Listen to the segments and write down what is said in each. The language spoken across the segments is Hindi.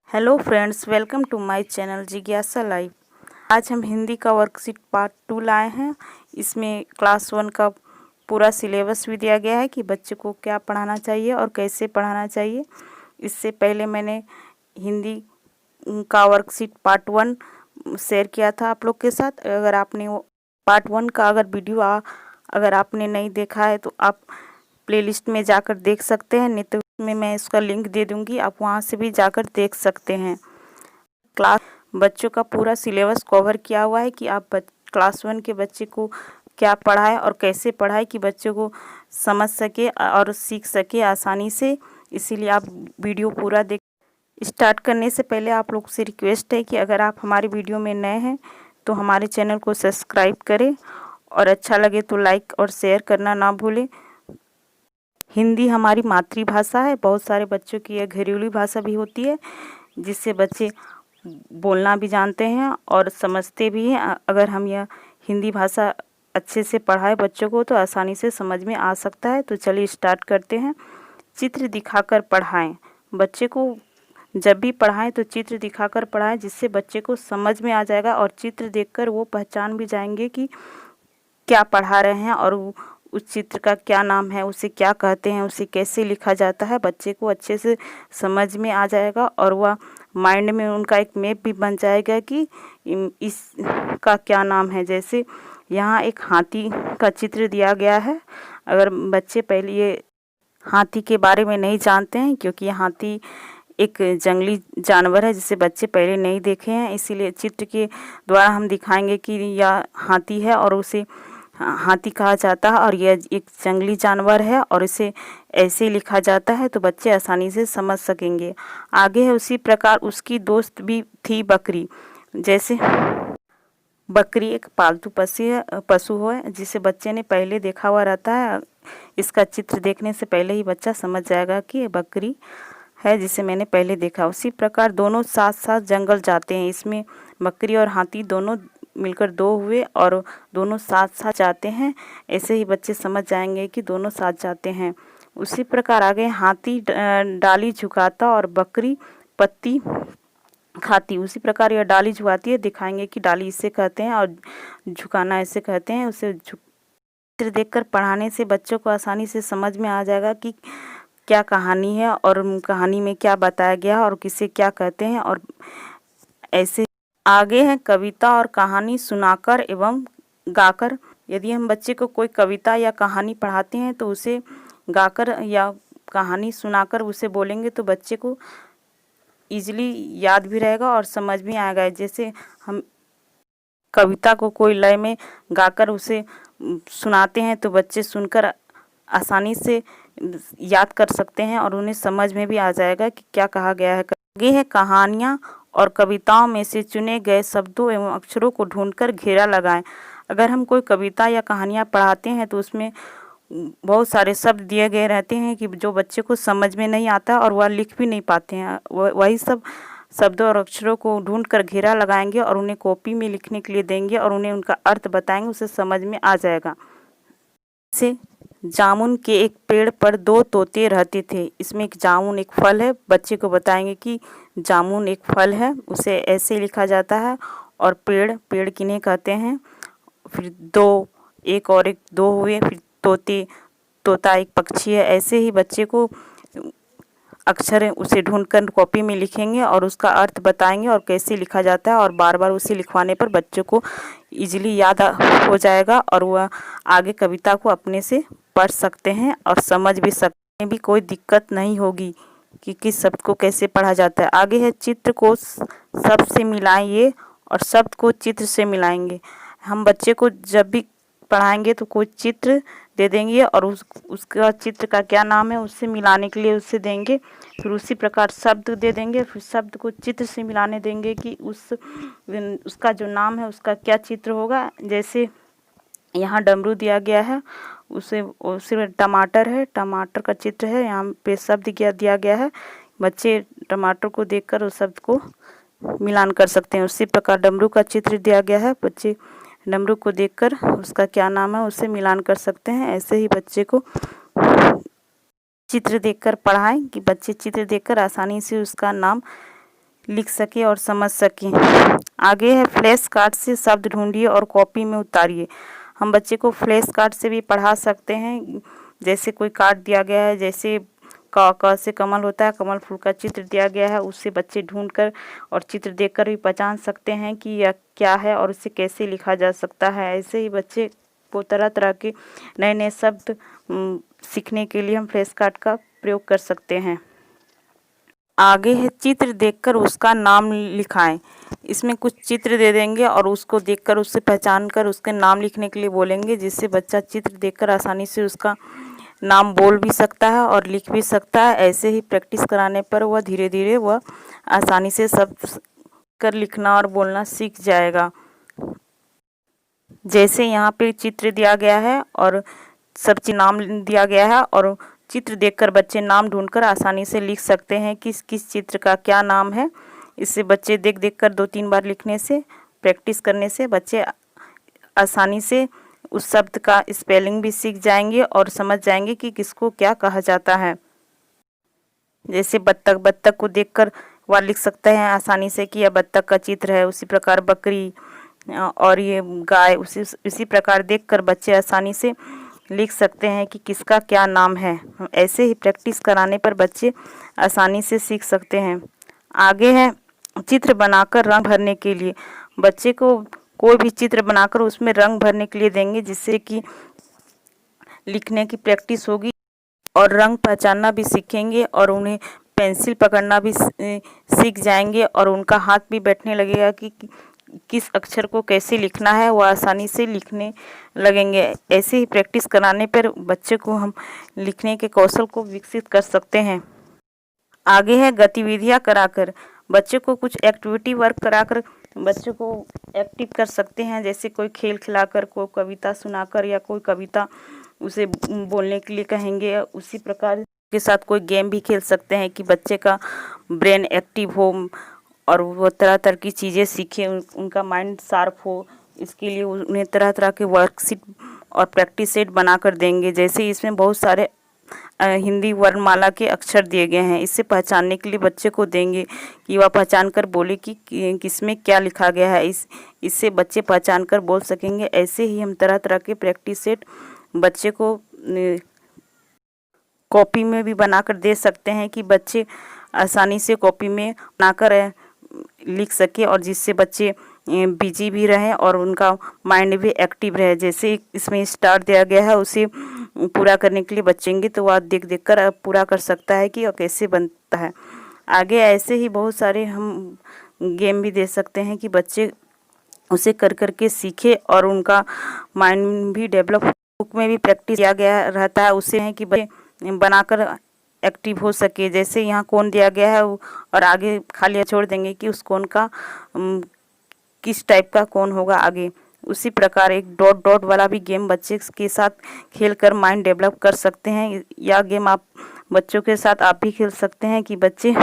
Hello friends, welcome to my channel जिज्ञासा लाइव। आज हम हिंदी का वर्कशीट पार्ट 2 लाए हैं। इसमें क्लास 1 का पूरा सिलेबस भी दिया गया है कि बच्चे को क्या पढ़ाना चाहिए और कैसे पढ़ाना चाहिए। इससे पहले मैंने हिंदी का वर्कशीट पार्ट 1 शेयर किया था आप लोग के साथ। अगर आपने वो पार्ट 1 का वीडियो अगर आपने नहीं देखा है तो आप प्लेलिस्ट में जाकर देख सकते हैं, नहीं तो में मैं इसका लिंक दे दूंगी, आप वहां से भी जाकर देख सकते हैं। क्लास बच्चों का पूरा सिलेबस कवर किया हुआ है कि आप क्लास 1 के बच्चे को क्या पढ़ाए और कैसे पढ़ाए कि बच्चों को समझ सके और सीख सके आसानी से। इसीलिए आप वीडियो पूरा देख। स्टार्ट करने से पहले आप लोग से रिक्वेस्ट है कि अगर आप हमारी वीडियो में नए हैं तो हमारे चैनल को सब्सक्राइब करें और अच्छा लगे तो लाइक और शेयर करना ना भूलें। हिंदी हमारी मातृभाषा है। बहुत सारे बच्चों की यह घरेलू भाषा भी होती है, जिससे बच्चे बोलना भी जानते हैं और समझते भी हैं। अगर हम यह हिंदी भाषा अच्छे से पढ़ाए बच्चों को तो आसानी से समझ में आ सकता है। तो चलिए स्टार्ट करते हैं। चित्र दिखाकर पढ़ाएं। बच्चे को जब भी पढ़ाएं तो चित्र दिखाकर पढ़ाएं, जिससे बच्चे को समझ में आ जाएगा और चित्र देखकर वो पहचान भी जाएंगे कि क्या पढ़ा रहे हैं और उस चित्र का क्या नाम है, उसे क्या कहते हैं, उसे कैसे लिखा जाता है। बच्चे को अच्छे से समझ में आ जाएगा और वह माइंड में उनका एक मैप भी बन जाएगा कि इसका क्या नाम है। जैसे यहाँ एक हाथी का चित्र दिया गया है। अगर बच्चे पहले ये हाथी के बारे में नहीं जानते हैं, क्योंकि हाथी एक जंगली जानवर है जिसे बच्चे पहले नहीं देखे हैं, इसीलिए चित्र के द्वारा हम दिखाएंगे कि यह हाथी है और उसे हाथी कहा जाता है और यह एक जंगली जानवर है और इसे ऐसे लिखा जाता है, तो बच्चे आसानी से समझ सकेंगे। आगे है, उसी प्रकार उसकी दोस्त भी थी बकरी। जैसे बकरी एक पालतू पशु है जिसे बच्चे ने पहले देखा हुआ रहता है। इसका चित्र देखने से पहले ही बच्चा समझ जाएगा कि ये बकरी है जिसे मैंने पहले देखा। उसी प्रकार दोनों साथ साथ जंगल जाते हैं। इसमें बकरी और हाथी दोनों मिलकर दो हुए और दोनों साथ साथ जाते हैं। ऐसे ही बच्चे समझ जाएंगे कि दोनों साथ जाते हैं। उसी प्रकार आगे हाथी डाली झुकाता और बकरी पत्ती खाती। उसी प्रकार यह डाली झुकाती है, दिखाएंगे कि डाली इसे कहते हैं और झुकाना ऐसे कहते हैं। उसे चित्र देखकर पढ़ाने से बच्चों को आसानी से समझ में आ जाएगा कि क्या कहानी है और कहानी में क्या बताया गया और किसे क्या कहते हैं। और ऐसे आगे है कविता और कहानी सुनाकर एवं गाकर। यदि हम बच्चे को कोई कविता या कहानी पढ़ाते हैं तो उसे गाकर या कहानी सुनाकर उसे बोलेंगे तो बच्चे को इजीली याद भी रहेगा और समझ में आएगा। जैसे हम कविता को कोई लय में गाकर उसे सुनाते हैं तो बच्चे सुनकर आसानी से याद कर सकते हैं और उन्हें समझ में भी आ जाएगा कि क्या कहा गया है। आगे है कहानियाँ और कविताओं में से चुने गए शब्दों एवं अक्षरों को ढूंढकर घेरा लगाएं। अगर हम कोई कविता या कहानियाँ पढ़ाते हैं तो उसमें बहुत सारे शब्द दिए गए रहते हैं कि जो बच्चे को समझ में नहीं आता और वह लिख भी नहीं पाते हैं। वही सब शब्दों और अक्षरों को ढूंढकर घेरा लगाएंगे और उन्हें कॉपी में लिखने के लिए देंगे और उन्हें उनका अर्थ बताएंगे, उसे समझ में आ जाएगा। से जामुन के एक पेड़ पर दो तोते रहते थे। इसमें एक जामुन एक फल है। बच्चे को बताएंगे कि जामुन एक फल है, उसे ऐसे लिखा जाता है। और पेड़ किन्हें कहते हैं। फिर दो, एक और एक दो हुए। फिर तोता एक पक्षी है। ऐसे ही बच्चे को अक्षर है उसे ढूंढकर कॉपी में लिखेंगे और उसका अर्थ बताएंगे और कैसे लिखा जाता है। और बार बार उसे लिखवाने पर बच्चों को इजीली याद हो जाएगा और वह आगे कविता को अपने से पढ़ सकते हैं और समझ भी सकते हैं। भी कोई दिक्कत नहीं होगी कि किस शब्द को कैसे पढ़ा जाता है। आगे है चित्र को शब्द से मिलाइए और शब्द को चित्र से मिलाएंगे। हम बच्चे को जब भी पढ़ाएंगे तो कोई चित्र दे देंगे और उसका चित्र का क्या नाम है उससे मिलाने के लिए उससे देंगे। फिर उसी प्रकार शब्द दे देंगे, फिर शब्द को चित्र से मिलाने देंगे कि उसका जो नाम है उसका क्या चित्र होगा। जैसे यहाँ डमरू दिया गया है, उसे टमाटर है, टमाटर का चित्र है। यहाँ पे शब्द दिया गया है। बच्चे टमाटर को देखकर उस शब्द को मिलान कर सकते हैं। उसी प्रकार डमरू का चित्र दिया गया है, बच्चे डमरू को देखकर उसका क्या नाम है उससे मिलान कर सकते हैं। ऐसे ही बच्चे को चित्र देखकर पढ़ाएं कि बच्चे चित्र देखकर आसानी से उसका नाम लिख सके और समझ सके। आगे है फ्लैश कार्ड से शब्द ढूंढिए और कॉपी में उतारिए। हम बच्चे को फ्लैश कार्ड से भी पढ़ा सकते हैं। जैसे कोई कार्ड दिया गया है, जैसे क से कमल होता है, कमल फूल का चित्र दिया गया है, उससे बच्चे ढूंढकर और चित्र देखकर भी पहचान सकते हैं कि यह क्या है और उसे कैसे लिखा जा सकता है। ऐसे ही बच्चे को तरह तरह के नए नए शब्द सीखने के लिए हम फ्लैश कार्ड का प्रयोग कर सकते हैं। आगे है चित्र देखकर उसका नाम लिखाएं। इसमें कुछ चित्र दे देंगे और उसको देखकर उससे पहचान कर उसके नाम लिखने के लिए बोलेंगे, जिससे बच्चा चित्र देखकर आसानी से उसका नाम बोल भी सकता है और लिख भी सकता है। ऐसे ही प्रैक्टिस कराने पर वह धीरे धीरे वह आसानी से सब कर लिखना और बोलना सीख जाएगा। जैसे यहाँ पे चित्र दिया गया है और सब चीज नाम दिया गया है और चित्र देखकर बच्चे नाम ढूंढकर आसानी से लिख सकते हैं कि किस चित्र का क्या नाम है। इससे बच्चे देख देख कर 2-3 बार लिखने से, प्रैक्टिस करने से बच्चे आसानी से उस शब्द का स्पेलिंग भी सीख जाएंगे और समझ जाएंगे कि किसको क्या कहा जाता है। जैसे बत्तख, बत्तख को देखकर वह लिख सकते हैं आसानी से कि यह बत्तख का चित्र है। उसी प्रकार बकरी और ये गाय, उसी प्रकार देखकर बच्चे आसानी से लिख सकते हैं कि किसका क्या नाम है। ऐसे ही प्रैक्टिस कराने पर बच्चे आसानी से सीख सकते हैं। आगे है चित्र बनाकर रंग भरने के लिए। बच्चे को कोई भी चित्र बनाकर उसमें रंग भरने के लिए देंगे, जिससे कि लिखने की प्रैक्टिस होगी और रंग पहचानना भी सीखेंगे और उन्हें पेंसिल पकड़ना भी सीख जाएंगे और उनका हाथ भी बैठने लगेगा कि किस अक्षर को कैसे लिखना है, वो आसानी से लिखने लगेंगे। ऐसे ही प्रैक्टिस कराने पर बच्चे को हम लिखने के कौशल को विकसित कर सकते हैं। आगे है गतिविधियां कराकर। बच्चे को कुछ एक्टिविटी वर्क कराकर बच्चे को एक्टिव कर सकते हैं। जैसे कोई खेल खिलाकर, कोई कविता सुनाकर या कोई कविता उसे बोलने के लिए कहेंगे। उसी प्रकार के साथ कोई गेम भी खेल सकते हैं कि बच्चे का ब्रेन एक्टिव हो और वो तरह तरह की चीज़ें सीखे, उनका माइंड शार्प हो। इसके लिए उन्हें तरह तरह के वर्कशीट और प्रैक्टिस सेट बनाकर देंगे। जैसे इसमें बहुत सारे हिंदी वर्णमाला के अक्षर दिए गए हैं, इससे पहचानने के लिए बच्चे को देंगे कि वह पहचान कर बोले कि किसमें क्या लिखा गया है। इससे बच्चे पहचान कर बोल सकेंगे। ऐसे ही हम तरह तरह के प्रैक्टिस सेट बच्चे को कॉपी में भी बनाकर दे सकते हैं कि बच्चे आसानी से कॉपी में बनाकर लिख सके और जिससे बच्चे बिजी भी रहें और उनका माइंड भी एक्टिव रहे। जैसे इसमें स्टार दिया गया है, उसे पूरा करने के लिए बचेंगे तो वह देख देख कर पूरा कर सकता है कि कैसे बनता है। आगे ऐसे ही बहुत सारे हम गेम भी दे सकते हैं कि बच्चे उसे कर कर के सीखे और उनका माइंड भी डेवलप। बुक में भी प्रैक्टिस किया गया रहता है, उससे है कि बच्चे बनाकर एक्टिव हो सके। जैसे यहाँ कोन दिया गया है और आगे खाली छोड़ देंगे कि उस कोन का किस टाइप का कोन होगा आगे। उसी प्रकार एक डॉट डॉट वाला भी गेम बच्चे के साथ खेलकर माइंड डेवलप कर सकते हैं। यह गेम आप बच्चों के साथ आप भी खेल सकते हैं कि बच्चे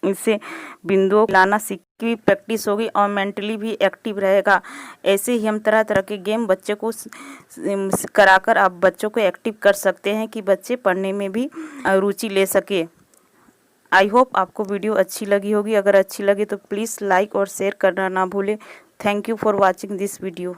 इससे बिंदुओं लाना सीख की प्रैक्टिस होगी और मेंटली भी एक्टिव रहेगा। ऐसे ही हम तरह तरह के गेम बच्चे को कराकर आप बच्चों को एक्टिव कर सकते हैं कि बच्चे पढ़ने में भी रुचि ले सके। आई होप आपको वीडियो अच्छी लगी होगी। अगर अच्छी लगे तो प्लीज़ लाइक और शेयर करना ना भूलें। Thank you for watching this video.